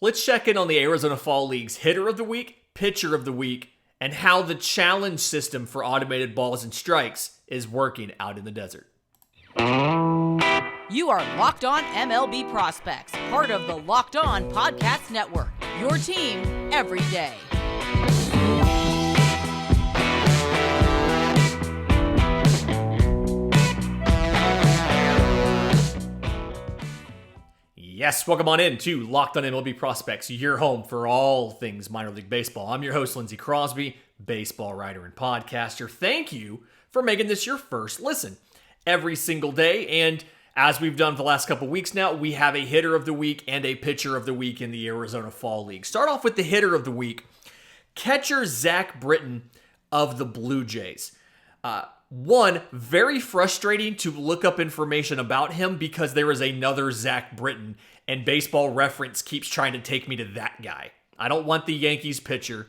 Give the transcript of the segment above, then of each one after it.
Let's check in on the Arizona Fall League's hitter of the week, pitcher of the week, and how the challenge system for automated balls and strikes is working out in the desert. You are Locked On MLB Prospects, part of the Locked On Podcast Network, your team every day. Yes, welcome on in to Locked On MLB Prospects, your home for all things minor league baseball. I'm your host, Lindsey Crosby, baseball writer and podcaster. Thank you for making this your first listen every single day. And as we've done for the last couple weeks now, we have a hitter of the week and a pitcher of the week in the Arizona Fall League. Start off with the hitter of the week, catcher Zach Britton of the Blue Jays. One, very frustrating to look up information about him because there is another Zach Britton, and Baseball Reference keeps trying to take me to that guy. I don't want the Yankees pitcher.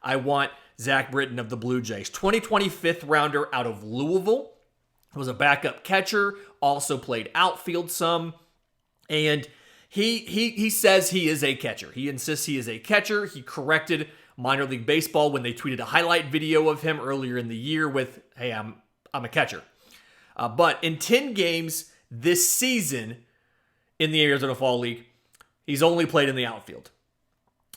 I want Zach Britton of the Blue Jays. 2020 fifth rounder out of Louisville. Was a backup catcher, also played outfield some, and he says he is a catcher. He insists he is a catcher. He corrected minor league baseball when they tweeted a highlight video of him earlier in the year with, hey, I'm a catcher. But in 10 games this season in the Arizona Fall League, he's only played in the outfield.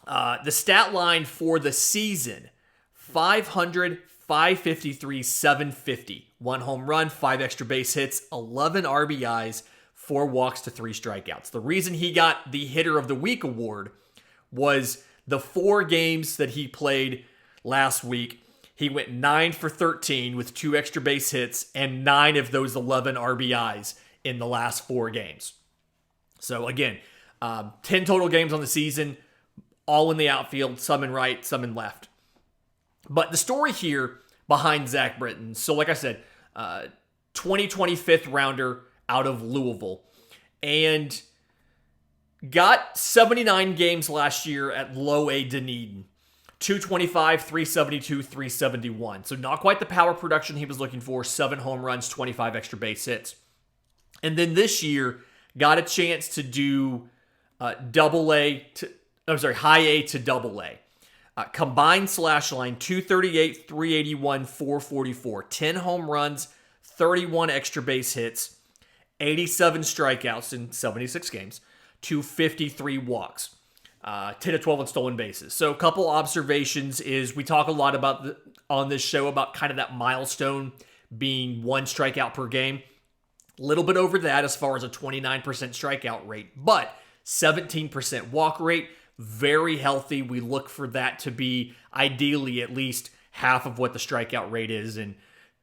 The stat line for the season, 500, 553, 750. 1 home run, 5 extra base hits, 11 RBIs, 4 walks to 3 strikeouts. The reason he got the Hitter of the Week award was the 4 games that he played last week. He went 9 for 13 with 2 extra base hits and 9 of those 11 RBIs in the last 4 games. So again, 10 total games on the season, all in the outfield, some in right, some in left. But the story here behind Zach Britton, so like I said, 2020 fifth rounder out of Louisville, and got 79 games last year at low A Dunedin. 225, 372, 371. So not quite the power production he was looking for. 7 home runs, 25 extra base hits. And then this year, got a chance to do high A to double A. Combined slash line, 238, 381, 444. 10 home runs, 31 extra base hits, 87 strikeouts in 76 games, 253 walks. 10 to 12 on stolen bases. So a couple observations is we talk a lot about on this show about kind of that milestone being 1 strikeout per game. A little bit over that as far as a 29% strikeout rate, but 17% walk rate, very healthy. We look for that to be ideally at least half of what the strikeout rate is, and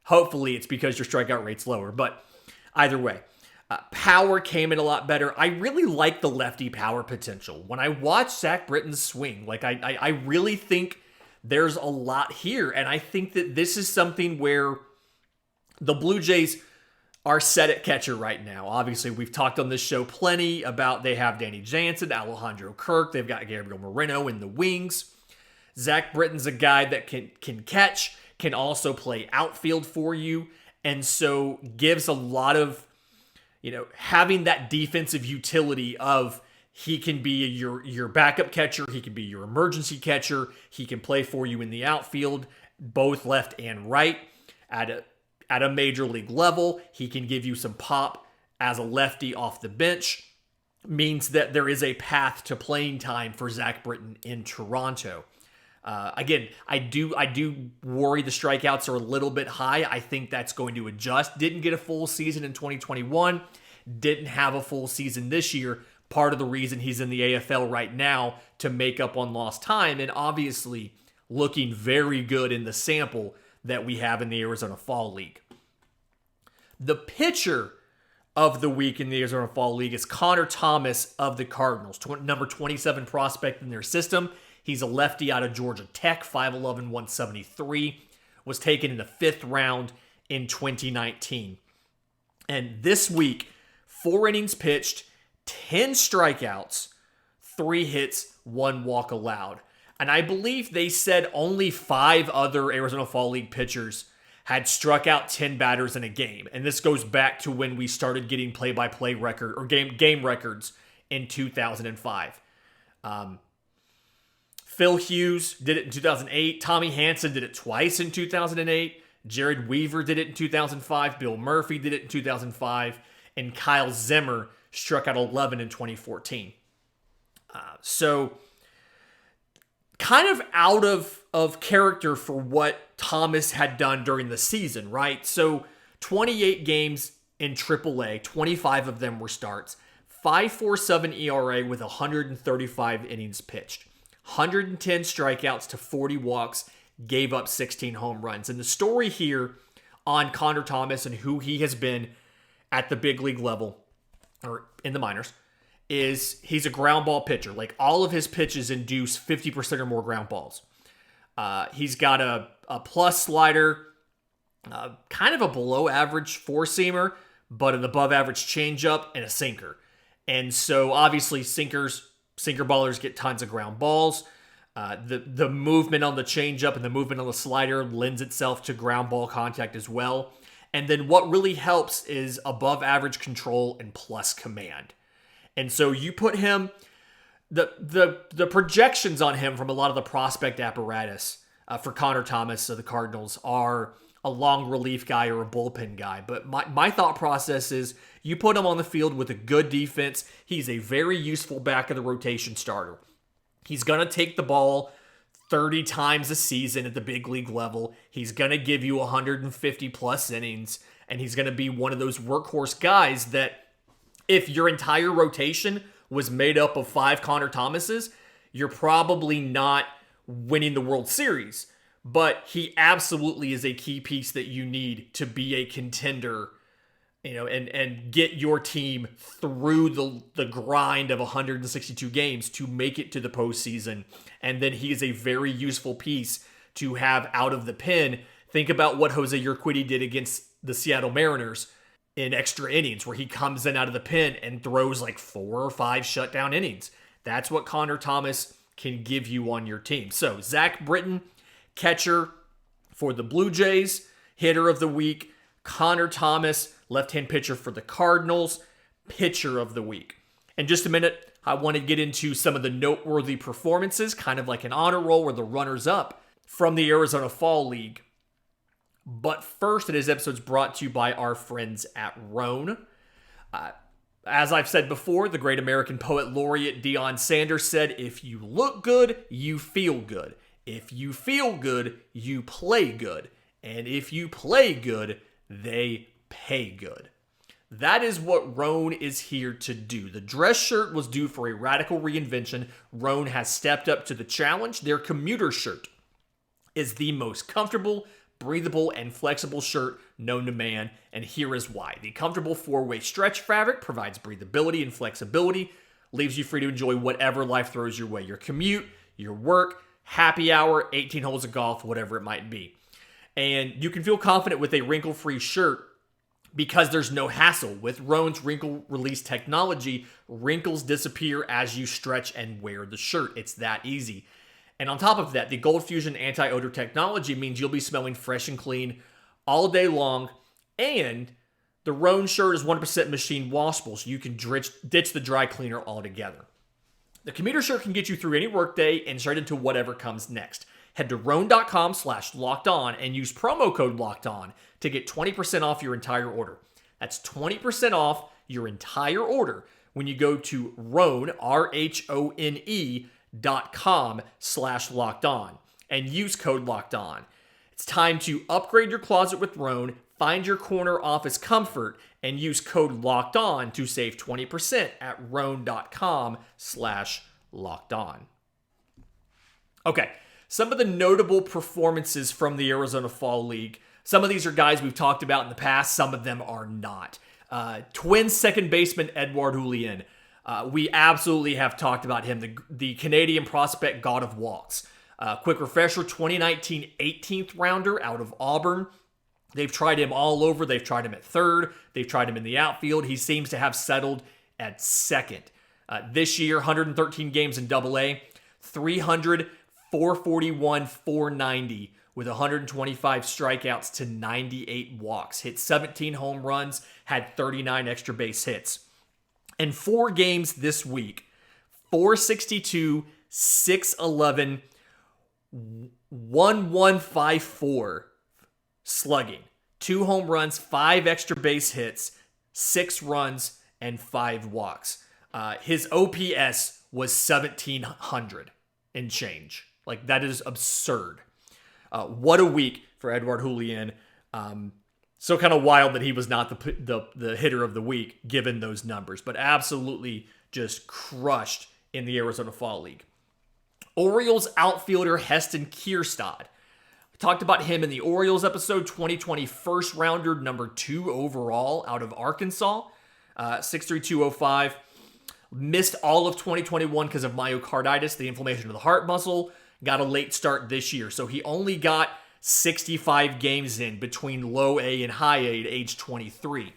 hopefully it's because your strikeout rate's lower, but either way. Power came in a lot better. I really like the lefty power potential. When I watch Zach Britton's swing, I really think there's a lot here. And I think that this is something where the Blue Jays are set at catcher right now. Obviously, we've talked on this show plenty about they have Danny Jansen, Alejandro Kirk. They've got Gabriel Moreno in the wings. Zach Britton's a guy that can catch, can also play outfield for you. And so gives a lot of, having that defensive utility of he can be your backup catcher, he can be your emergency catcher, he can play for you in the outfield, both left and right at a major league level. He can give you some pop as a lefty off the bench. Means that there is a path to playing time for Zach Britton in Toronto. Again, I do worry the strikeouts are a little bit high. I think that's going to adjust. Didn't get a full season in 2021. Didn't have a full season this year. Part of the reason he's in the AFL right now to make up on lost time, and obviously looking very good in the sample that we have in the Arizona Fall League. The pitcher of the week in the Arizona Fall League is Connor Thomas of the Cardinals, number 27 prospect in their system. He's a lefty out of Georgia Tech, 5'11", 173, was taken in the 5th round in 2019. And this week, 4 innings pitched, 10 strikeouts, 3 hits, 1 walk allowed. And I believe they said only 5 other Arizona Fall League pitchers had struck out 10 batters in a game. And this goes back to when we started getting play-by-play record or game records in 2005. Phil Hughes did it in 2008. Tommy Hanson did it twice in 2008. Jared Weaver did it in 2005. Bill Murphy did it in 2005. And Kyle Zimmer struck out 11 in 2014. So kind of out of character for what Thomas had done during the season, right? So 28 games in AAA, 25 of them were starts. 5.47 ERA with 135 innings pitched. 110 strikeouts to 40 walks, gave up 16 home runs. And the story here on Connor Thomas and who he has been at the big league level, or in the minors, is he's a ground ball pitcher. Like, all of his pitches induce 50% or more ground balls. He's got a plus slider, kind of a below average four-seamer, but an above average changeup and a sinker. And so obviously sinker ballers get tons of ground balls. The movement on the changeup and the movement on the slider lends itself to ground ball contact as well. And then what really helps is above average control and plus command. And so you put him, the projections on him from a lot of the prospect apparatus for Connor Thomas of the Cardinals are a long relief guy or a bullpen guy. But my thought process is you put him on the field with a good defense. He's a very useful back of the rotation starter. He's going to take the ball 30 times a season at the big league level. He's going to give you 150 plus innings. And he's going to be one of those workhorse guys that if your entire rotation was made up of 5 Connor Thomases, you're probably not winning the World Series. But he absolutely is a key piece that you need to be a contender, and get your team through the grind of 162 games to make it to the postseason. And then he is a very useful piece to have out of the pen. Think about what Jose Urquidy did against the Seattle Mariners in extra innings, where he comes in out of the pen and throws like 4 or 5 shutdown innings. That's what Connor Thomas can give you on your team. So Zach Britton, catcher for the Blue Jays, hitter of the week. Connor Thomas, left-hand pitcher for the Cardinals, pitcher of the week. In just a minute, I want to get into some of the noteworthy performances, kind of like an honor roll or the runners-up from the Arizona Fall League. But first, today's episode is brought to you by our friends at Roan. As I've said before, the great American poet laureate Deion Sanders said, "If you look good, you feel good. If you feel good, you play good. And if you play good, they pay good." That is what Roan is here to do. The dress shirt was due for a radical reinvention. Roan has stepped up to the challenge. Their commuter shirt is the most comfortable, breathable, and flexible shirt known to man, and here is why. The comfortable 4-way stretch fabric provides breathability and flexibility, leaves you free to enjoy whatever life throws your way. Your commute, your work, happy hour, 18 holes of golf, whatever it might be. And you can feel confident with a wrinkle-free shirt because there's no hassle. With Roan's wrinkle release technology, wrinkles disappear as you stretch and wear the shirt. It's that easy. And on top of that, the Gold Fusion anti-odor technology means you'll be smelling fresh and clean all day long. And the Roan shirt is 100% machine washable, so you can ditch the dry cleaner altogether. The commuter shirt can get you through any workday and straight into whatever comes next. Head to roan.com/lockedon and use promo code LOCKEDON to get 20% off your entire order. That's 20% off your entire order when you go to Roan, RHONE.com/lockedon and use code LOCKEDON. It's time to upgrade your closet with Roan, find your corner office comfort, and use code LOCKEDON to save 20% at roan.com/lockedon. Okay. Some of the notable performances from the Arizona Fall League. Some of these are guys we've talked about in the past. Some of them are not. Twins second baseman Edouard Julien. We absolutely have talked about him, the Canadian prospect god of walks. Quick refresher, 2019 18th rounder out of Auburn. They've tried him all over. They've tried him at third. They've tried him in the outfield. He seems to have settled at second. This year, 113 games in AA, 300, 441, 490 with 125 strikeouts to 98 walks. Hit 17 home runs, had 39 extra base hits. In 4 games this week, 462, 611, 1154 slugging. 2 home runs, 5 extra base hits, 6 runs, and 5 walks. His OPS was 1,700 and change. Like, that is absurd. What a week for Edouard Julien. So kind of wild that he was not the hitter of the week, given those numbers, but absolutely just crushed in the Arizona Fall League. Orioles outfielder Heston Kjerstad. I talked about him in the Orioles episode, 2020 first rounder, number 2 overall out of Arkansas, 6'3", 205. Missed all of 2021 because of myocarditis, the inflammation of the heart muscle. Got a late start this year, so he only got 65 games in between low A and high A at age 23.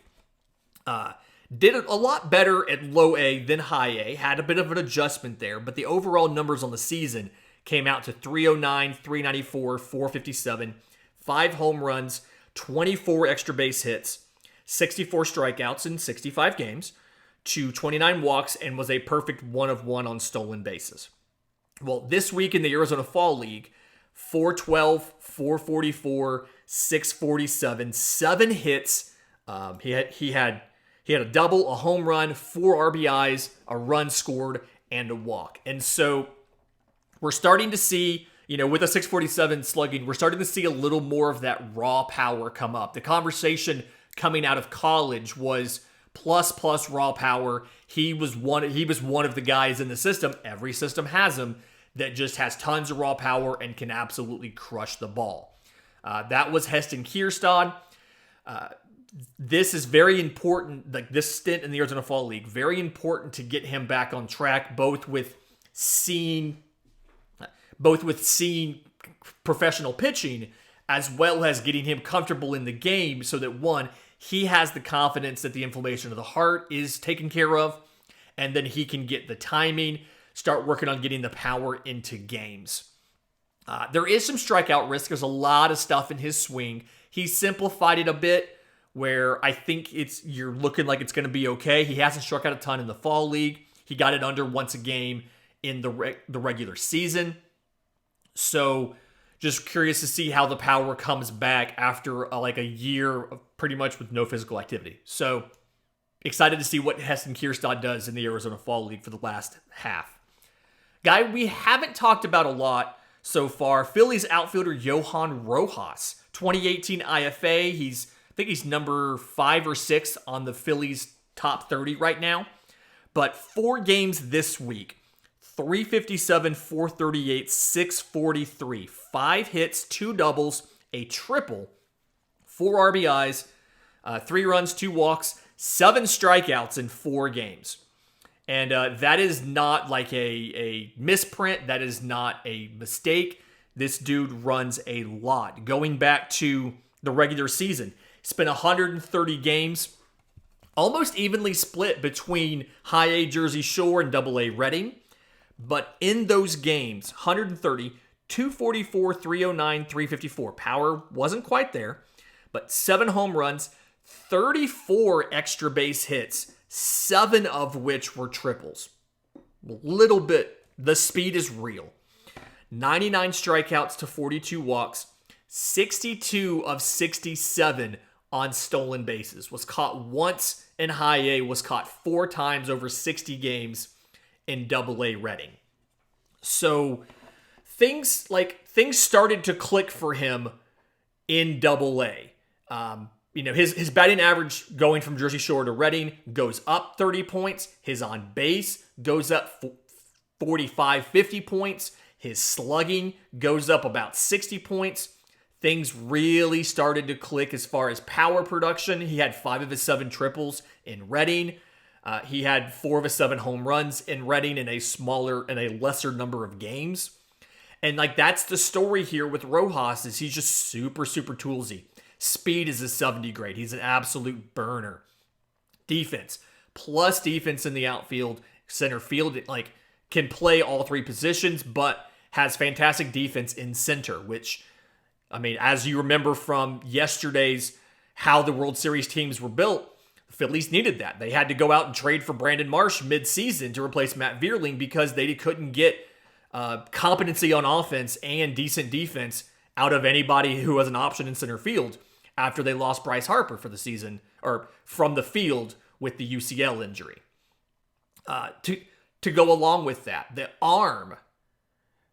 Did a lot better at low A than high A, had a bit of an adjustment there, but the overall numbers on the season came out to 309, 394, 457, 5 home runs, 24 extra base hits, 64 strikeouts in 65 games, to 29 walks, and was a perfect 1 of 1 on stolen bases. Well, this week in the Arizona Fall League, 412, 444, 647, 7 hits. He had a double, a home run, 4 RBIs, a run scored, and a walk. And so we're starting to see, with a 647 slugging, we're starting to see a little more of that raw power come up. The conversation coming out of college was plus raw power. He was one of the guys in the system. Every system has him, that just has tons of raw power and can absolutely crush the ball. That was Heston Kjerstad. This is very important, like this stint in the Arizona Fall League, very important to get him back on track, both with seeing professional pitching, as well as getting him comfortable in the game, so that, one, he has the confidence that the inflammation of the heart is taken care of, and then he can get the timing, start working on getting the power into games. There is some strikeout risk. There's a lot of stuff in his swing. He simplified it a bit, where I think you're looking like it's going to be okay. He hasn't struck out a ton in the Fall League. He got it under once a game in the regular season. So just curious to see how the power comes back after a year of pretty much with no physical activity. So excited to see what Heston Kjerstad does in the Arizona Fall League for the last half. Guy we haven't talked about a lot so far, Phillies outfielder Johan Rojas, 2018 IFA. I think he's number 5 or 6 on the Phillies top 30 right now. But 4 games this week, 357, 438, 643, 5 hits, 2 doubles, a triple, 4 RBIs, 3 runs, 2 walks, 7 strikeouts in 4 games. And that is not like a misprint. That is not a mistake. This dude runs a lot. Going back to the regular season, spent 130 games, almost evenly split between high A Jersey Shore and double A Reading. But in those games, 130, 244, 309, 354. Power wasn't quite there, but 7 home runs, 34 extra base hits, 7 of which were triples. A little bit. The speed is real. 99 strikeouts to 42 walks, 62 of 67 on stolen bases. Was caught once in high A, was caught 4 times over 60 games in double A Reading. So things started to click for him in double A. His batting average going from Jersey Shore to Reading goes up 30 points. His on base goes up 45, 50 points. His slugging goes up about 60 points. Things really started to click as far as power production. He had 5 of his 7 triples in Reading. He had 4 of his 7 home runs in Reading in a lesser number of games. And that's the story here with Rojas, is he's just super, super toolsy. Speed is a 70 grade. He's an absolute burner. Defense, plus defense in the outfield, center field, can play all 3 positions, but has fantastic defense in center, which, as you remember from yesterday's how the World Series teams were built, The Phillies needed that. They had to go out and trade for Brandon Marsh mid-season to replace Matt Vierling because they couldn't get competency on offense and decent defense out of anybody who was an option in center field after they lost Bryce Harper for the season, or from the field with the UCL injury. To go along with that, the arm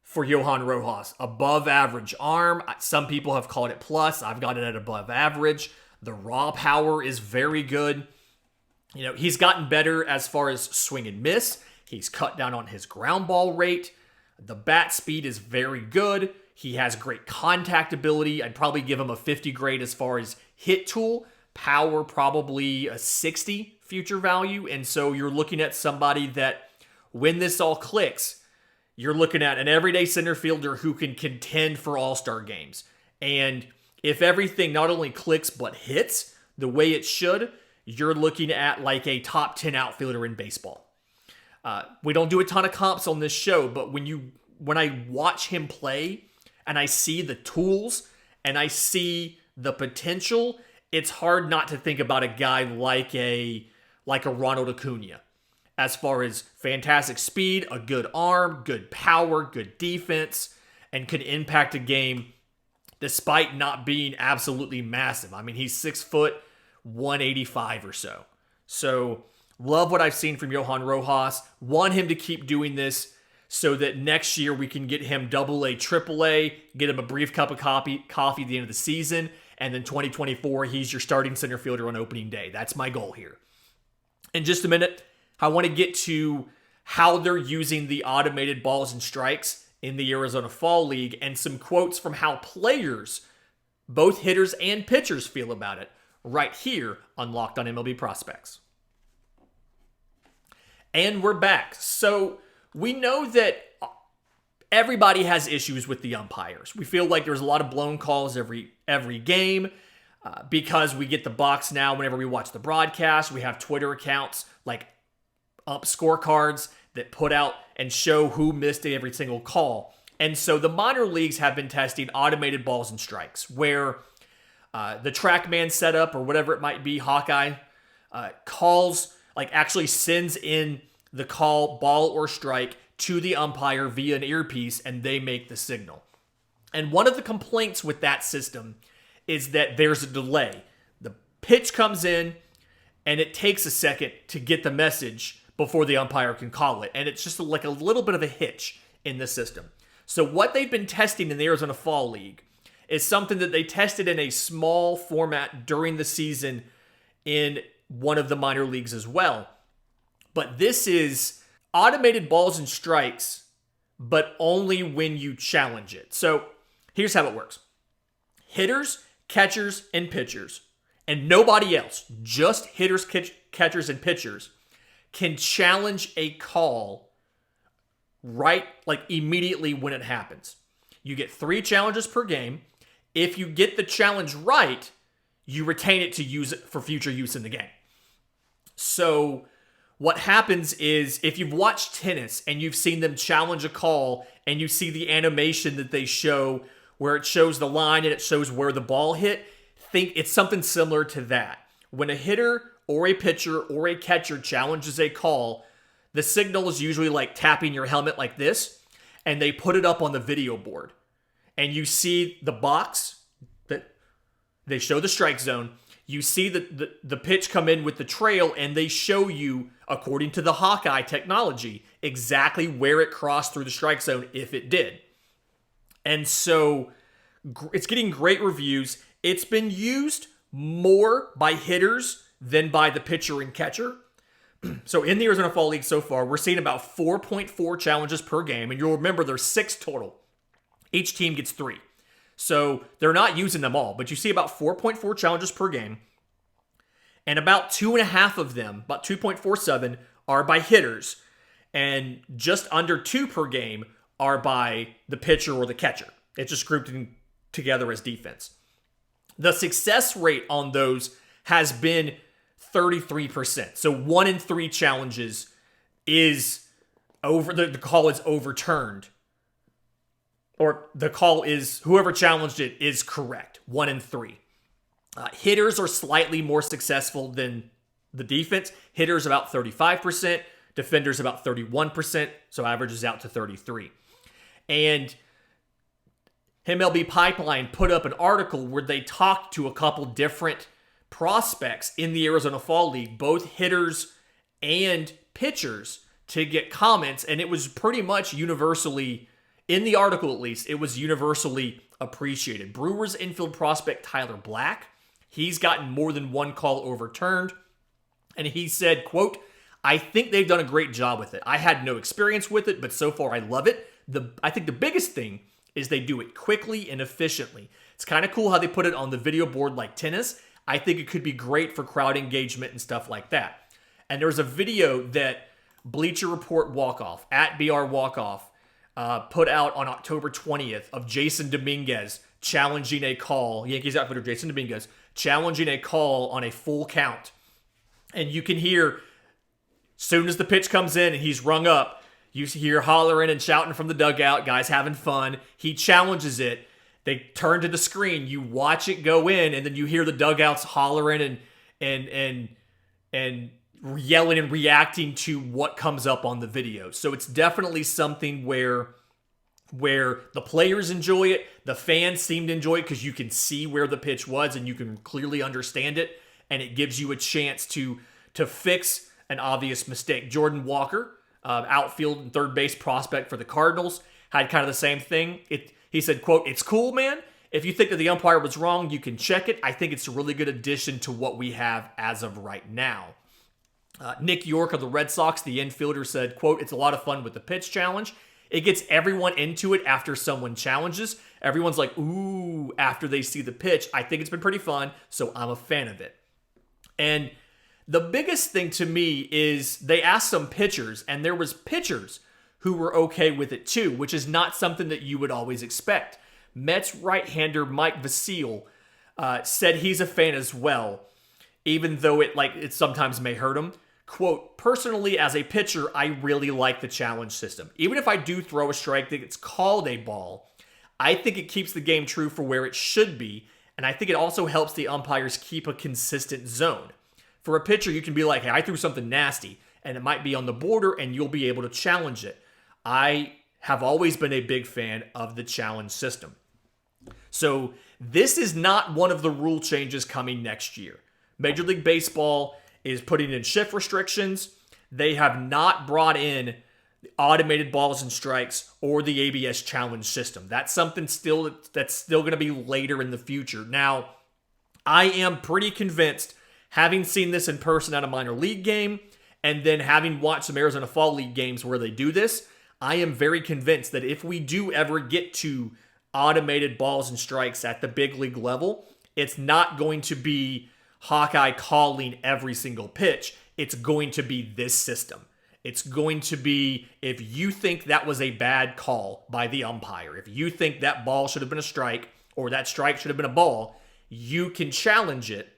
for Johan Rojas, above average arm. Some people have called it plus. I've got it at above average. The raw power is very good. He's gotten better as far as swing and miss. He's cut down on his ground ball rate. The bat speed is very good. He has great contact ability. I'd probably give him a 50 grade as far as hit tool. Power, probably a 60 future value. And so you're looking at somebody that, when this all clicks, you're looking at an everyday center fielder who can contend for all-star games. And if everything not only clicks but hits the way it should, you're looking at like a top 10 outfielder in baseball. We don't do a ton of comps on this show, but when I watch him play and I see the tools and I see the potential, it's hard not to think about a guy like a Ronald Acuna. As far as fantastic speed, a good arm, good power, good defense, and can impact a game despite not being absolutely massive. I mean, he's 6 foot, 185 or so. So, love what I've seen from Johan Rojas. Want him to keep doing this so that next year we can get him AA, AAA, get him a brief cup of coffee at the end of the season, and then 2024, he's your starting center fielder on opening day. That's my goal here. In just a minute, I want to get to how they're using the automated balls and strikes in the Arizona Fall League and some quotes from how players, both hitters and pitchers, feel about it right here on Locked on MLB Prospects. And we're back. So we know that everybody has issues with the umpires. We feel like there's a lot of blown calls every game because we get the box now whenever we watch the broadcast. We have Twitter accounts like Ump Scorecards that put out and show who missed every single call. And so the minor leagues have been testing automated balls and strikes where the TrackMan setup or whatever it might be, Hawkeye, calls, like actually sends in the call, ball or strike, to the umpire via an earpiece, and they make the signal. And one of the complaints with that system is that there's a delay. The pitch comes in, and it takes a second to get the message before the umpire can call it. And it's just like a little bit of a hitch in the system. So what they've been testing in the Arizona Fall League is something that they tested in a small format during the season in one of the minor leagues as well. But this is automated balls and strikes, but only when you challenge it. So here's how it works. Hitters, catchers, and pitchers, and nobody else, just hitters, catchers, and pitchers, can challenge a call immediately when it happens. You get 3 challenges per game. If you get the challenge right, you retain it to use it for future use in the game. So what happens is, if you've watched tennis and you've seen them challenge a call and you see the animation that they show where it shows the line and it shows where the ball hit, think it's something similar to that. When a hitter or a pitcher or a catcher challenges a call, the signal is usually like tapping your helmet like this, and they put it up on the video board. And you see the box, that they show the strike zone. You see the pitch come in with the trail, and they show you, according to the Hawkeye technology, exactly where it crossed through the strike zone if it did. And so it's getting great reviews. It's been used more by hitters than by the pitcher and catcher. So in the Arizona Fall League so far, we're seeing about 4.4 challenges per game. And you'll remember there's 6 total. Each team gets 3. So they're not using them all, but you see about 4.4 challenges per game. And about 2.5 of them, about 2.47, are by hitters. And just under 2 per game are by the pitcher or the catcher. It's just grouped together as defense. The success rate on those has been 33%. So 1 in 3 challenges is over. The call is overturned. Or the call is, whoever challenged it is correct. 1 in 3. Hitters are slightly more successful than the defense. Hitters about 35%, defenders about 31%, so averages out to 33. And MLB Pipeline put up an article where they talked to a couple different prospects in the Arizona Fall League, both hitters and pitchers, to get comments, and it was pretty much universally, in the article at least, it was universally appreciated. Brewers infield prospect Tyler Black, he's gotten more than one call overturned, and he said, quote, "I think they've done a great job with it. I had no experience with it, but so far I love it. I think the biggest thing is they do it quickly and efficiently. It's kind of cool how they put it on the video board like tennis. I think it could be great for crowd engagement and stuff like that." And there's a video that Bleacher Report Walkoff, at BR Walkoff, put out on October 20th of Jason Dominguez challenging a call, Yankees outfielder Jason Dominguez, challenging a call on a full count. And you can hear, soon as the pitch comes in and he's rung up, you hear hollering and shouting from the dugout, guys having fun. He challenges it. They turn to the screen. You watch it go in, and then you hear the dugouts hollering and yelling and reacting to what comes up on the video. So it's definitely something where the players enjoy it, the fans seem to enjoy it because you can see where the pitch was and you can clearly understand it, and it gives you a chance to fix an obvious mistake. Jordan Walker, outfield and third base prospect for the Cardinals, had kind of the same thing. He said, quote, "It's cool, man. If you think that the umpire was wrong, you can check it. I think it's a really good addition to what we have as of right now." Nick York of the Red Sox, the infielder, said, quote, "It's a lot of fun with the pitch challenge. It gets everyone into it after someone challenges. Everyone's like, ooh, after they see the pitch. I think it's been pretty fun, so I'm a fan of it." And the biggest thing to me is they asked some pitchers, and there was pitchers who were okay with it too, which is not something that you would always expect. Mets right-hander Mike Vasile said he's a fan as well, even though it sometimes may hurt him. Quote, "Personally, as a pitcher, I really like the challenge system. Even if I do throw a strike that gets called a ball, I think it keeps the game true for where it should be, and I think it also helps the umpires keep a consistent zone. For a pitcher, you can be like, hey, I threw something nasty, and it might be on the border, and you'll be able to challenge it. I have always been a big fan of the challenge system." So this is not one of the rule changes coming next year. Major League Baseball is putting in shift restrictions. They have not brought in automated balls and strikes or the ABS challenge system. That's something that's still going to be later in the future. Now, I am pretty convinced, having seen this in person at a minor league game and then having watched some Arizona Fall League games where they do this, I am very convinced that if we do ever get to automated balls and strikes at the big league level, it's not going to be Hawkeye calling every single pitch. It's going to be this system. It's going to be, if you think that was a bad call by the umpire, if you think that ball should have been a strike or that strike should have been a ball, you can challenge it.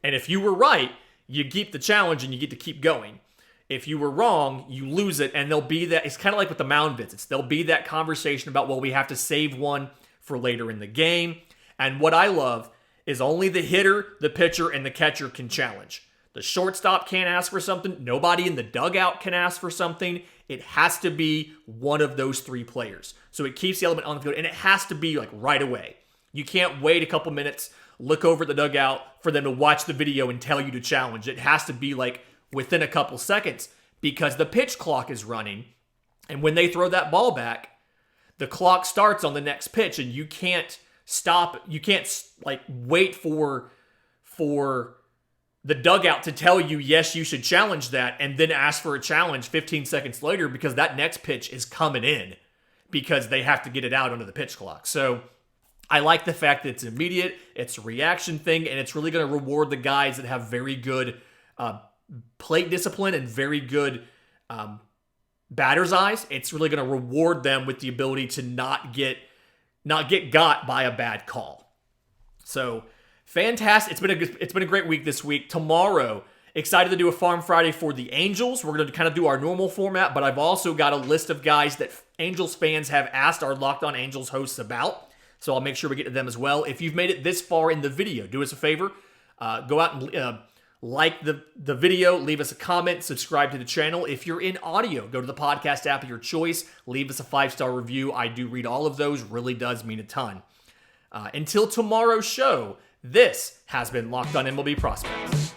And if you were right, you keep the challenge and you get to keep going. If you were wrong, you lose it, and there'll be that. It's kind of like with the mound visits. There'll be that conversation about, well, we have to save one for later in the game. And what I love is only the hitter, the pitcher, and the catcher can challenge. The shortstop can't ask for something. Nobody in the dugout can ask for something. It has to be one of those three players. So it keeps the element on the field, and it has to be like right away. You can't wait a couple minutes, look over at the dugout for them to watch the video and tell you to challenge. It has to be like within a couple seconds, because the pitch clock is running, and when they throw that ball back, the clock starts on the next pitch, and you can't stop. You can't wait for the dugout to tell you, yes, you should challenge that, and then ask for a challenge 15 seconds later, because that next pitch is coming in because they have to get it out under the pitch clock. So I like the fact that it's immediate, it's a reaction thing, and it's really going to reward the guys that have very good plate discipline and very good batter's eyes. It's really going to reward them with the ability to not get got by a bad call. So fantastic. It's been a great week this week. Tomorrow, excited to do a Farm Friday for the Angels. We're going to kind of do our normal format, but I've also got a list of guys that Angels fans have asked our Locked On Angels hosts about. So I'll make sure we get to them as well. If you've made it this far in the video, do us a favor. Go out and Like the video, leave us a comment, subscribe to the channel. If you're in audio, go to the podcast app of your choice, leave us a 5-star review. I do read all of those, really does mean a ton. Until tomorrow's show, this has been Locked On MLB Prospects.